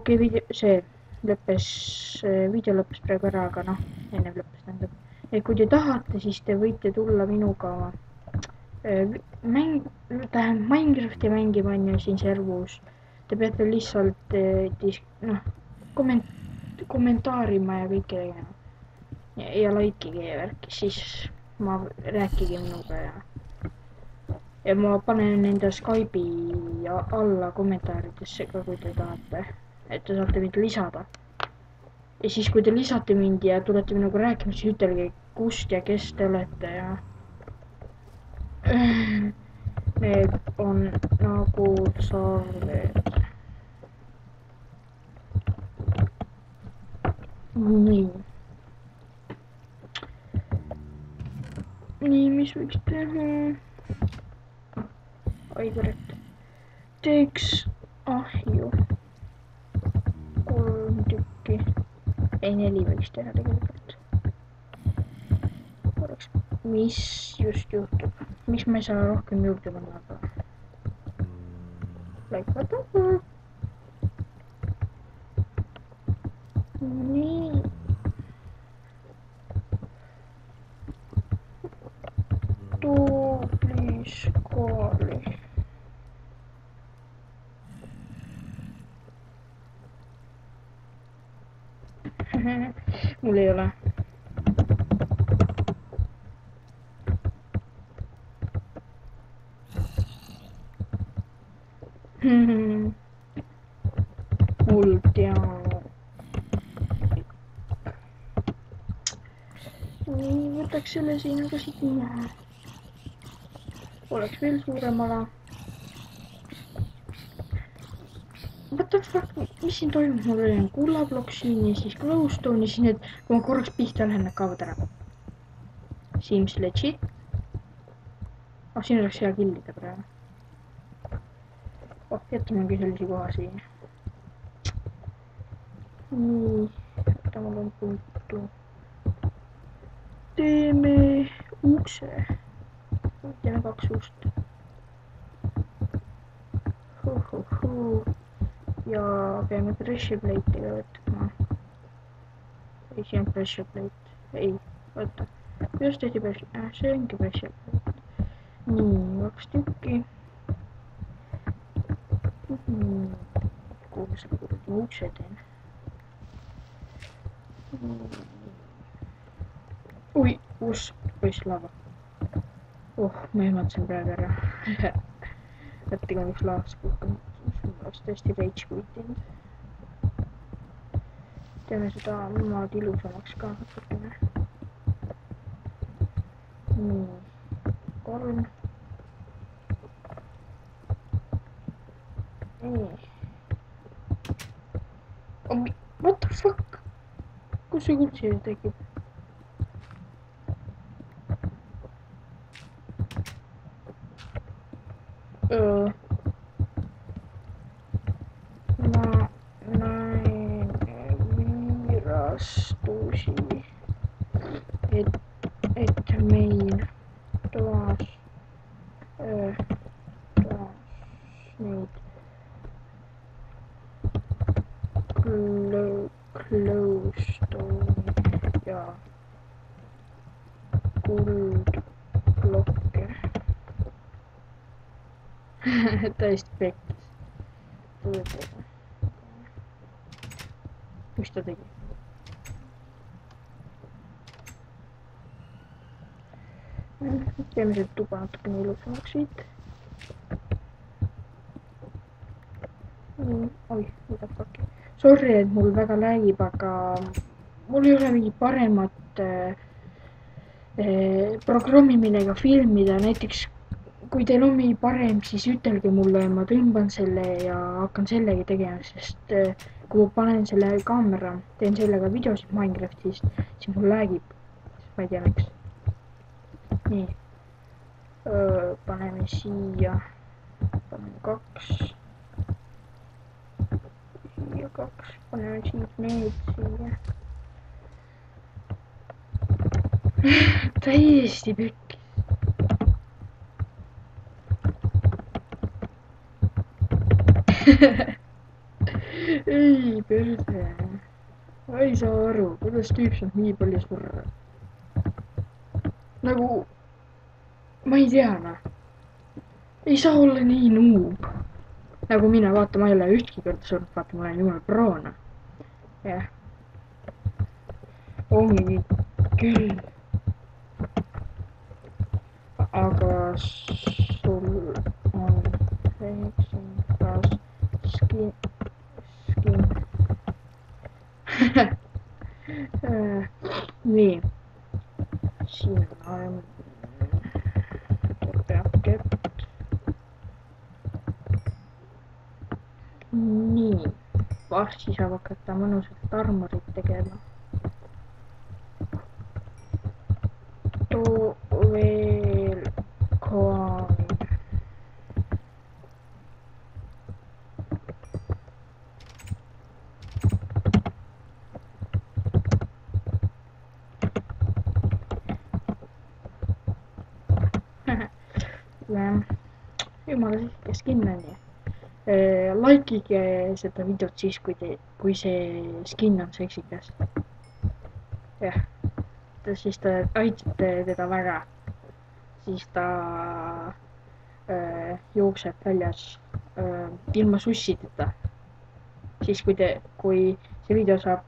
Okei, video lõppes praegu ära, aga noh, ennem lõppes tähendab. Et kui te tahate, siis te võite tulla minuga Minecrafti mängima on ju siin servus. Te peate lihtsalt kommentaarima ja kõike tegema. Ja likeige ja värki, siis ma rääkige minuga ja ma panen enda Skype'i alla kommentaaridesse ka, kui te tahate. Et te saate mind lisada. Ja siis kui te lisate mind ja tulete minuga rääkima, siis ütelge kust ja kes te olete ja need on nagu saared. Nii, mis võiks teha? Oi kurat, teeks ahju 3 tükki. Ei, 4 võiks teha tegelikult. Korraks, mis just juhtub? Miks ma ei saa rohkem juurde panna, aga like what the fuck? Nii. Tublis kooli. Mul ei ole. Mul teab. Nii, võtaks selle siin aga siit maha. Oleks veel suurem ala. What the fuck, mis siin toimub? Mul oli kullablokk siin ja siis glowstone ja siis need, kui ma korraks pihta lähen, need kaovad ära. Seems legit. Siin oleks hea killida praegu. Jätamegi sellise koha siia. Nii, võtta mul on puutu. Teeme ukse. Teeme 2 ust. Ja peame pressure plate'iga võtma. Ei, see on pressure plate. Ei, võtta. Just tehti pressure. See ongi pressure plate. Nii, 2 tükki. Kuhu sa kuradi ukse teen? Ui, poiss lava. Ma ehmatasin praegu ära. Võtti ka üks laavas kukkunud. Oleks tõesti rage quitinud. Teeme seda maad ilusamaks ka natukene. Nii, 3. Nii. What the fuck? Kus see kuld siia tekib? Ma näen viirastusi, et meil toas neid glowstone ja kuldblokke. Täiesti pekkis. Mis ta tegi? Teeme see tuba natukene ilusamaks siit. Oi, mida fuck. Sorry, et mul väga lägib, aga mul ei ole mingit paremat programmi, millega filmida. Näiteks kui teil on mingi parem, siis ütelge mulle ja ma tõmban selle ja hakkan sellegi tegema, sest kui ma panen selle kaamera, teen sellega videosid Minecraftist, siis mul lagib. Ma ei tea miks. Nii. Paneme siia. Paneme 2. Siia 2. Paneme siit need siia. Täiesti pekki. Ei perse. Ma ei saa aru, kuidas tüüp saab nii palju surra. Nagu, ma ei tea noh. Ei saa olla nii noob. Nagu mina, vaata, ma ei ole ühtki korda surnud, vaata, ma olen jumal proona. Jah. Ongi küll. Aga sul on Rexing Plus skin. Nii. Siin on kepp. Nii. Varsti saab hakata mõnusalt armorit tegema. Too veel kooni. Jumala sihuke skin on ju. Likeige seda videot siis, kui see skin on seksikas. Jah. Siis te aitate teda väga. Siis ta jookseb väljas ilma sussideta. Siis kui see video saab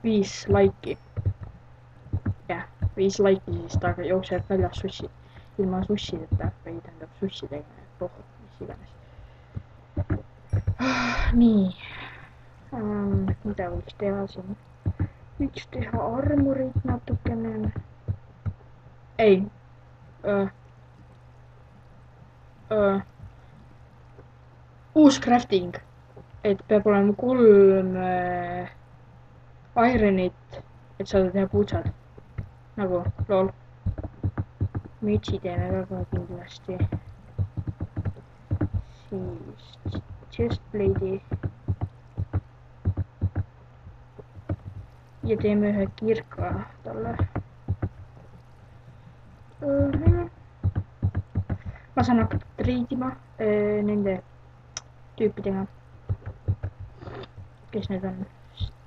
5 laiki. Jah, 5 laiki, siis ta jookseb väljas ilma sussideta või tähendab sussidega. Mis iganes. Nii. Mida võiks teha siin? Võiks teha armorit natukene. Ei. Uus crafting. Et peab olema 3 ironit, et saada teha puutsad. Nagu lol. Mütsi teeme väga kindlasti. Siis chestplate'i. Ja teeme ühe kirka talle. Ma saan hakata treidima nende tüüpidega. Kes need on?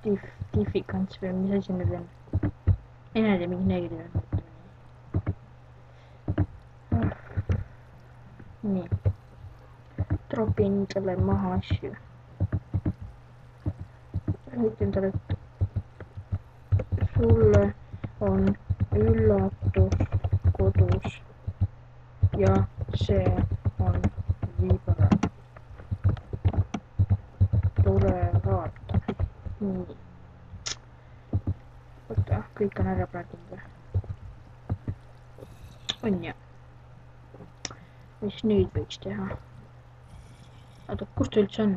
Stifikants või mis asi need on? Ei näe mingi neegrid on. Nii. Tropin talle maha asju. Ütlen talle, et sulle on üllatus kodus ja see on viibara. Tule vaata. Nii. Oota, kõik on ära praeginud või? On ja. Mis nüüd võiks teha? Oota, kus ta üldse on?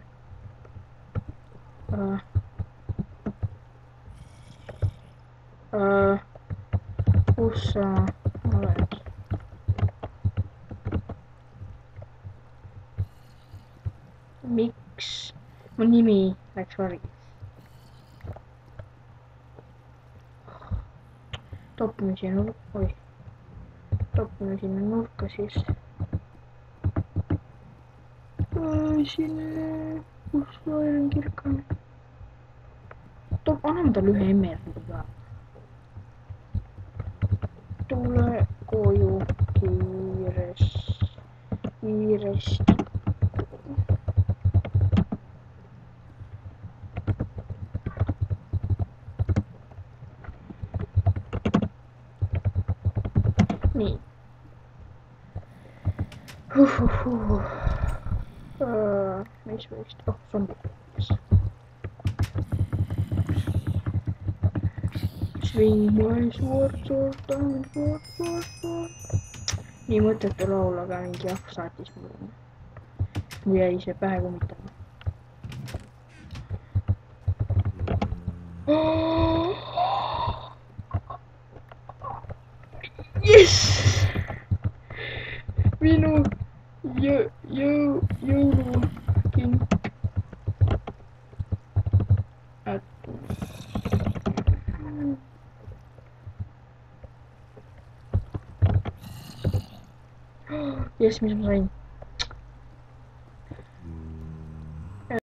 Kus sa oled? Miks mu nimi läks vargis? Topime sinna nurka, oi. Topime sinna nurka siis. Sinna, kus Iron kirk on? Anname talle ühe emeraldi ka. Tule koju kiiresti. Nii. Mis võiks... Oh, zombid. Swing my sword, sword. nii mõttetu laul, aga mingi ahv saatis mulle. mul jäi see pähe kummitama. Jess! minu jõulukink. Jess, mis ma sain?